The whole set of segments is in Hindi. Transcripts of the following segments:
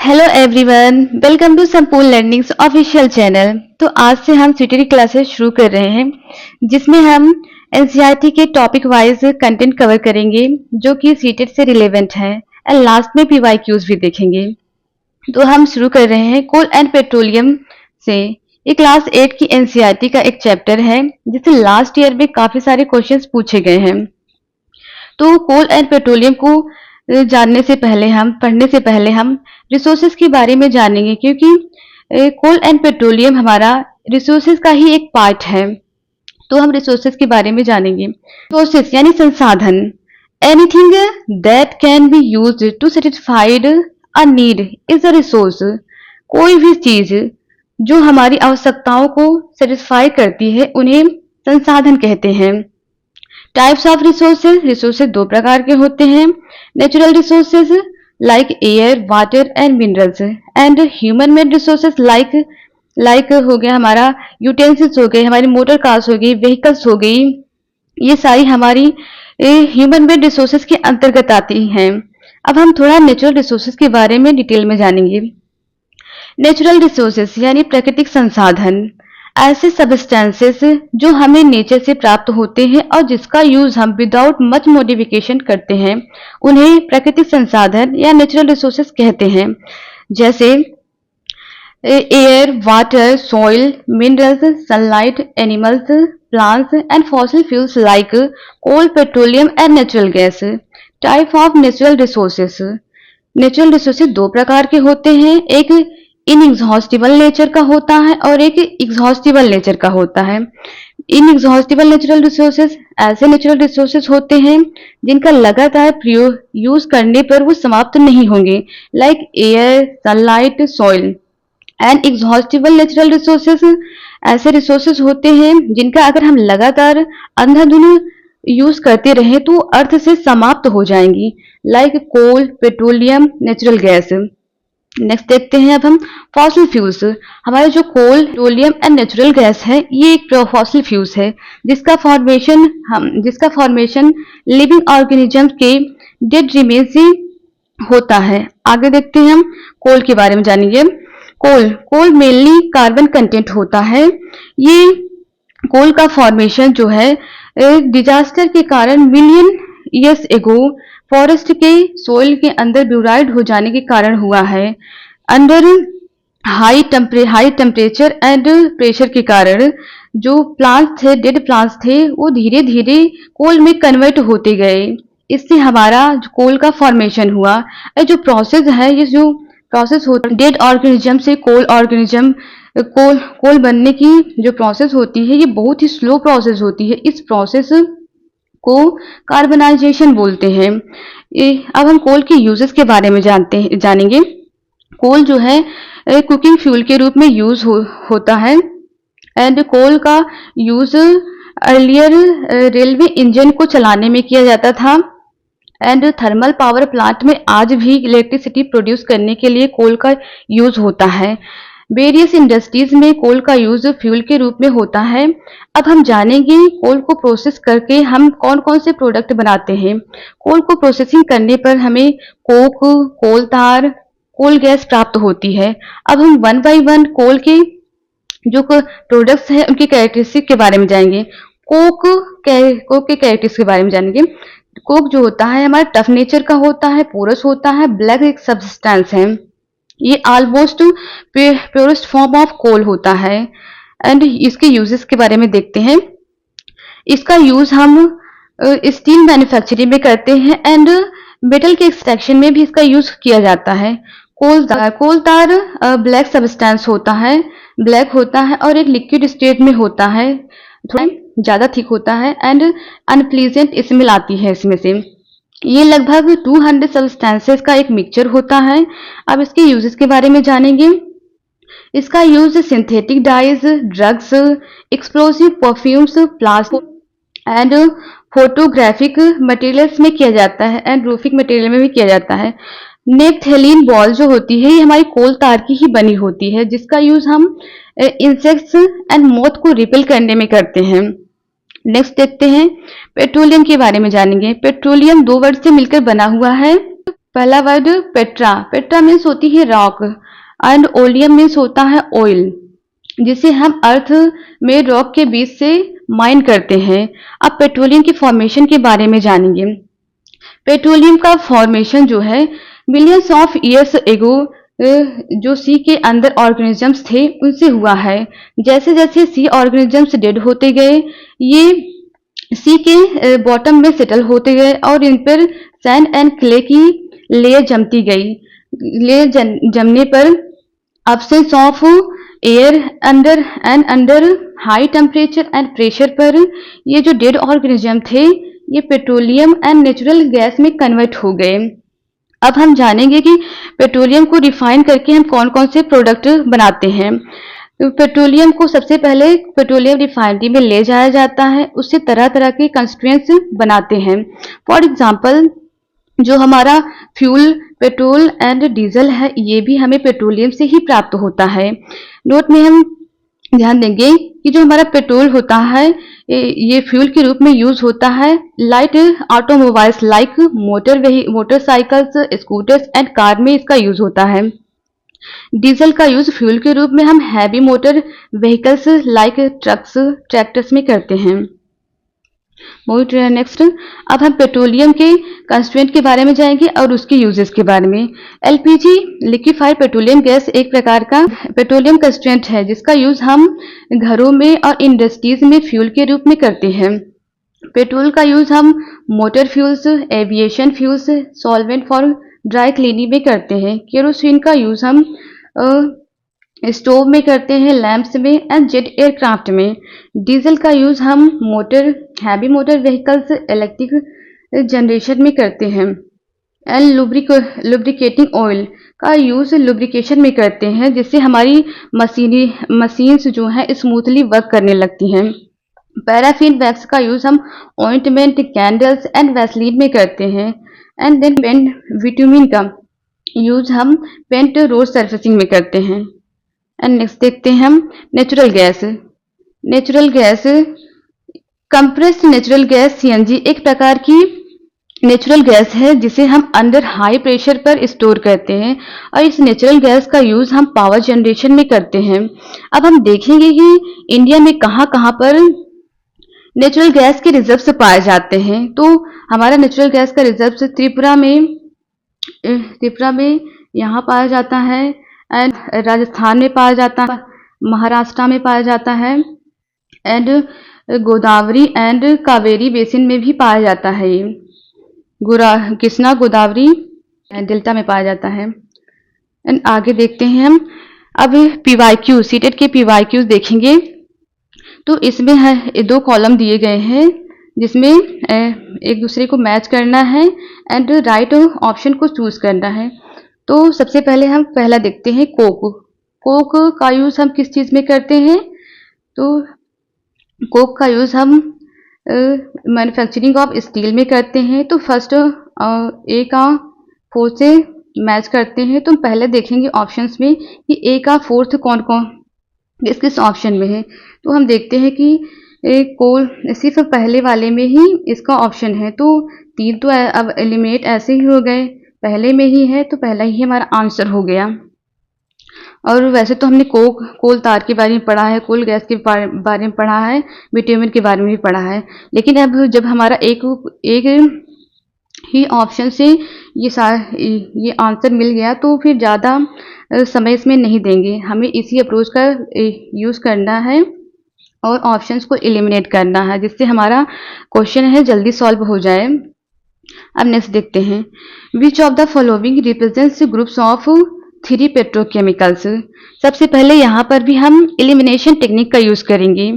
हेलो एवरीवन, वेलकम टू संपूर्ण लर्निंग्स ऑफिशियल चैनल। तो आज से हम सीटीटी क्लासेस शुरू कर रहे हैं, जिसमें हम एनसीईआरटी के टॉपिक वाइज कंटेंट कवर करेंगे जो कि सीटेट से रिलेवेंट है एंड लास्ट में पीवाईक्यूज भी देखेंगे। तो हम शुरू कर रहे हैं कोल एंड पेट्रोलियम से। ये क्लास 8 की एनसीईआरटी का एक चैप्टर है जिससे लास्ट ईयर में काफी सारे क्वेश्चंस पूछे गए हैं। तो कोल एंड पेट्रोलियम को जानने से पहले पढ़ने से पहले हम रिसोर्सेज के बारे में जानेंगे, क्योंकि कोल एंड पेट्रोलियम हमारा रिसोर्सेज का ही एक पार्ट है। तो हम रिसोर्सेज के बारे में जानेंगे। रिसोर्सेज यानी संसाधन, anything that can be used to satisfied a need is a resource. कोई भी चीज जो हमारी आवश्यकताओं को सेटिस्फाई करती है उन्हें संसाधन कहते हैं। टाइप्स ऑफ रिसोर्सेज दो प्रकार के होते हैं, natural resources like air, water and minerals, and human made resources like हो गया हमारा यूटेंसिल्स हो गए, हमारी मोटर कार्स हो गई, व्हीकल्स हो गई। ये सारी हमारी ह्यूमन मेड रिसोर्सेज के अंतर्गत आती हैं। अब हम थोड़ा नेचुरल रिसोर्सेज के बारे में डिटेल में जानेंगे। नेचुरल रिसोर्सेज यानी प्राकृतिक संसाधन, ऐसे सब्सटेंसेस जो हमें नेचर से प्राप्त होते हैं और जिसका यूज हम विदाउट मच मॉडिफिकेशन करते हैं, उन्हें प्राकृतिक संसाधन या नेचुरल रिसोर्सेज कहते हैं। जैसे air, water, soil, minerals, sunlight, animals, plants and fossil fuels like coal, petroleum and natural gas. Type of natural resources, natural resources दो प्रकार के होते हैं, एक इनएग्जॉस्टिबल नेचर का होता है और एक एग्जॉस्टिबल नेचर का होता है। इनएग्जॉस्टिबल नेचुरल रिसोर्सेज ऐसे नेचुरल रिसोर्सेज होते हैं जिनका लगातार यूज करने पर वो समाप्त नहीं होंगे, like air, sunlight, soil. And exhaustible natural resources ऐसे रिसोर्सेज होते हैं जिनका अगर हम लगातार अंधाधुंध यूज करते रहे तो अर्थ से समाप्त हो जाएंगी, like coal, petroleum, natural gas. Next देखते हैं अब हम फॉसिल फ्यूल्स। हमारे जो कोल, पेट्रोलियम एंड नेचुरल गैस है, ये एक फॉसिल फ्यूल्स है जिसका फॉर्मेशन लिविंग ऑर्गेनिज्म के डेड रिमेन से होता है। आगे देखते हैं हम कोल के बारे में जानेंगे। कोल मेनली कार्बन कंटेंट होता है। ये कोल का फॉर्मेशन जो है डिजास्टर के कारण मिलियन ईयर्स एगो फॉरेस्ट के सोइल के अंदर ब्यूराइड हो जाने के कारण हुआ है। Under high temperature and pressure के कारण जो प्लांट्स थे, डेड प्लांट्स थे, वो धीरे धीरे कोल में कन्वर्ट होते गए। इससे हमारा कोल का फॉर्मेशन हुआ। जो प्रोसेस है, ये जो प्रोसेस होता है डेड ऑर्गेनिज्म से कोल बनने की जो प्रोसेस होती है, ये बहुत ही स्लो प्रोसेस होती है। इस प्रोसेस को कार्बनाइजेशन बोलते हैं। अब हम कोल के यूजेस के बारे में जानेंगे। कोल जो है कुकिंग फ्यूल के रूप में यूज होता है। एंड कोल का यूज अर्लियर रेलवे इंजन को चलाने में किया जाता था। एंड थर्मल पावर प्लांट में आज भी इलेक्ट्रिसिटी प्रोड्यूस करने के लिए कोल का यूज होता है। वेरियस इंडस्ट्रीज में कोल का यूज फ्यूल के रूप में होता है। अब हम जानेंगे कोल को प्रोसेस करके हम कौन कौन से प्रोडक्ट बनाते हैं। कोल को प्रोसेसिंग करने पर हमें कोक, कोल तार, कोल गैस प्राप्त होती है। अब हम वन बाय वन कोल के जो प्रोडक्ट्स हैं उनकी कैरेक्टरिस्टिक के बारे में जानेंगे। कोक के कैरेक्टरिस्टिक के बारे में जानेंगे। कोक जो होता है हमारा टफ नेचर का होता है, पोरस होता है, ब्लैक एक सब्सटेंस है। ये almost purest form of coal होता है। एंड इसके यूजेस के बारे में देखते हैं। इसका यूज हम स्टील मैन्युफैक्चरिंग में करते हैं एंड मेटल के एक्सट्रैक्शन में भी इसका यूज किया जाता है। कोल तार ब्लैक सब्सटेंस होता है, ब्लैक होता है और एक लिक्विड स्टेट में होता है, थोड़ा ज्यादा थिक होता है एंड अनप्लीजेंट स्मेल आती है इसमें से। ये लगभग 200 सब्सटेंसेस का एक मिक्सचर होता है। अब इसके यूजेस के बारे में जानेंगे। इसका use synthetic dies, drugs, explosive perfumes, plastic and photographic materials में किया जाता है एंड रूफिंग मटेरियल में भी किया जाता है। नेपथेलीन बॉल जो होती है, ये हमारी कोल तार की ही बनी होती है, जिसका यूज हम इंसेक्ट्स एंड मोथ को रिपेल करने में करते हैं। नेक्स्ट देखते हैं पेट्रोलियम के बारे में जानेंगे। पेट्रोलियम दो वर्ड से मिलकर बना हुआ है। पहला वर्ड पेट्रा, पेट्रा मीन्स होती है रॉक एंड ओलियम मीन्स होता है ऑयल, जिसे हम अर्थ में रॉक के बीच से माइन करते हैं। अब पेट्रोलियम की फॉर्मेशन के बारे में जानेंगे। पेट्रोलियम का फॉर्मेशन जो है मिलियंस ऑफ ईयर्स एगो जो सी के अंदर ऑर्गेनिजम्स थे उनसे हुआ है। जैसे जैसे सी ऑर्गेनिजम्स डेड होते गए, ये सी के बॉटम में सेटल होते गए और इन पर सैंड एंड क्ले की लेयर जमती गई। लेयर जमने पर absence of air under high temperature and pressure पर ये जो डेड ऑर्गेनिज्म थे ये पेट्रोलियम एंड नेचुरल गैस में कन्वर्ट हो गए। अब हम जानेंगे कि पेट्रोलियम को रिफाइन करके हम कौन कौन से प्रोडक्ट बनाते हैं। तो पेट्रोलियम को सबसे पहले पेट्रोलियम रिफाइनरी में ले जाया जाता है, उससे तरह तरह के कंस्ट्रुएंट्स बनाते हैं। फॉर एग्जाम्पल जो हमारा फ्यूल पेट्रोल एंड डीजल है ये भी हमें पेट्रोलियम से ही प्राप्त होता है। नोट में हम ध्यान देंगे कि जो हमारा पेट्रोल होता है ये फ्यूल के रूप में यूज होता है light automobiles like motorcycles, scooters and car में इसका यूज होता है। डीजल का यूज फ्यूल के रूप में हम heavy motor vehicles like trucks, tractors में करते हैं। नेक्स्ट, अब हम पेट्रोलियम के कंस्ट्रुएंट के बारे में जाएंगे और उसके यूजेस के बारे में। एलपीजी लिक्विफाइड पेट्रोलियम गैस एक प्रकार का पेट्रोलियम कंस्ट्रुएंट है जिसका यूज हम घरों में और इंडस्ट्रीज में फ्यूल के रूप में करते हैं। पेट्रोल का यूज हम motor fuels, aviation fuels, solvent for dry cleaning में करते हैं। केरोसिन का यूज हम स्टोव में करते हैं, लैंप्स में एंड जेट एयरक्राफ्ट में। डीजल का यूज हम motor, heavy motor vehicles, electric generation में करते हैं। एंड लुब्रिकेटिंग ऑयल का यूज लुब्रिकेशन में करते हैं जिससे हमारी मशीन्स जो हैं स्मूथली वर्क करने लगती हैं। पैराफिन वैक्स का यूज हम ऑइंटमेंट, कैंडल्स एंड वैसलीन में करते हैं। एंड देन पेंट विटामिन का यूज हम पेंट रोड सर्फेसिंग में करते हैं। एंड नेक्स्ट देखते हैं हम natural gas. Natural gas compressed natural gas CNG एक प्रकार की नेचुरल गैस है जिसे हम अंडर हाई प्रेशर पर स्टोर करते हैं और इस नेचुरल गैस का यूज हम पावर जनरेशन में करते हैं। अब हम देखेंगे कि इंडिया में कहाँ कहाँ पर नेचुरल गैस के रिजर्व्स पाए जाते हैं। तो हमारा नेचुरल गैस का रिजर्व्स त्रिपुरा में यहाँ पाया जाता है एंड राजस्थान में पाया जाता है, महाराष्ट्र में पाया जाता है and Godavari and Kaveri basin में भी पाया जाता है। ये कृष्णा गोदावरी डेल्टा में पाया जाता है। एंड आगे देखते हैं हम अब पीवाईक्यू, सीटेट के पीवाईक्यू देखेंगे। तो इसमें है दो कॉलम दिए गए हैं जिसमें एक दूसरे को मैच करना है एंड राइट ऑप्शन को चूज करना है। तो सबसे पहले हम पहला देखते हैं कोक। कोक का यूज हम किस चीज में करते हैं? तो कोक का यूज हम मैन्युफैक्चरिंग ऑफ स्टील में करते हैं। तो फर्स्ट ए का 4 से मैच करते हैं। तो पहले देखेंगे ऑप्शंस में कि ए का 4th कौन कौन किस किस ऑप्शन में है। तो हम देखते हैं कि कोल सिर्फ पहले वाले में ही इसका ऑप्शन है। तो 3 तो अब एलिमिनेट ऐसे ही हो गए, पहले में ही है तो पहला ही हमारा आंसर हो गया। और वैसे तो हमने कोल तार के बारे में पढ़ा है, कोल गैस के बारे में पढ़ा है, बिट्यूमेन के बारे में भी पढ़ा है। लेकिन अब जब हमारा एक ही ऑप्शन से ये आंसर मिल गया तो फिर ज़्यादा समय इसमें नहीं देंगे, हमें इसी अप्रोच का यूज़ करना है और ऑप्शंस को एलिमिनेट करना है जिससे हमारा क्वेश्चन है जल्दी सॉल्व हो जाए। अब नेक्स्ट देखते हैं, which of the following represents groups of 3 petrochemicals. सबसे पहले यहाँ पर भी हम एलिमिनेशन टेक्निक का यूज करेंगे।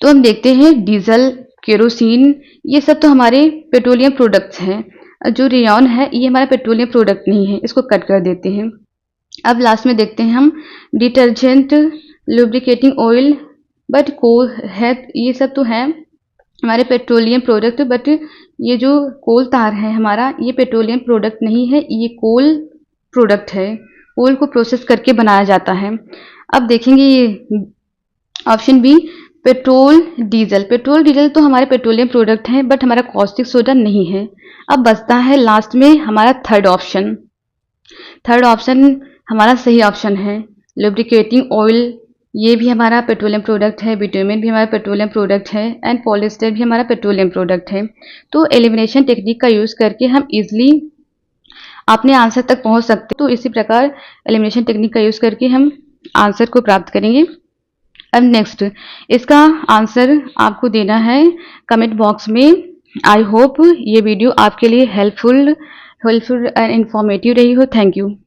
तो हम देखते हैं डीजल, केरोसिन, ये सब तो हमारे पेट्रोलियम प्रोडक्ट्स हैं। जो रेयॉन है ये हमारा पेट्रोलियम प्रोडक्ट नहीं है, इसको कट कर देते हैं। अब लास्ट में देखते हैं हम detergent, lubricating oil, but coal है, ये सब तो है हमारे पेट्रोलियम प्रोडक्ट, बट ये जो कोल तार है हमारा ये पेट्रोलियम प्रोडक्ट नहीं है, ये कोल प्रोडक्ट है, कोल को प्रोसेस करके बनाया जाता है। अब देखेंगे ये option B, petrol diesel. Petrol diesel तो हमारे पेट्रोलियम प्रोडक्ट हैं, बट हमारा कॉस्टिक सोडा नहीं है। अब बचता है लास्ट में हमारा थर्ड ऑप्शन। थर्ड ऑप्शन हमारा सही ऑप्शन है, लुब्रिकेटिंग ऑयल। ये भी हमारा पेट्रोलियम प्रोडक्ट है, बिटुमेन भी हमारा पेट्रोलियम प्रोडक्ट है, एंड पॉलिएस्टर भी हमारा पेट्रोलियम प्रोडक्ट है। तो एलिमिनेशन टेक्निक का यूज़ करके हम इजिली अपने आंसर तक पहुंच सकते हैं। तो इसी प्रकार एलिमिनेशन टेक्निक का यूज़ करके हम आंसर को प्राप्त करेंगे। अब नेक्स्ट, इसका आंसर आपको देना है कमेंट बॉक्स में। आई होप ये वीडियो आपके लिए हेल्पफुल एंड इंफॉर्मेटिव रही हो। Thank you.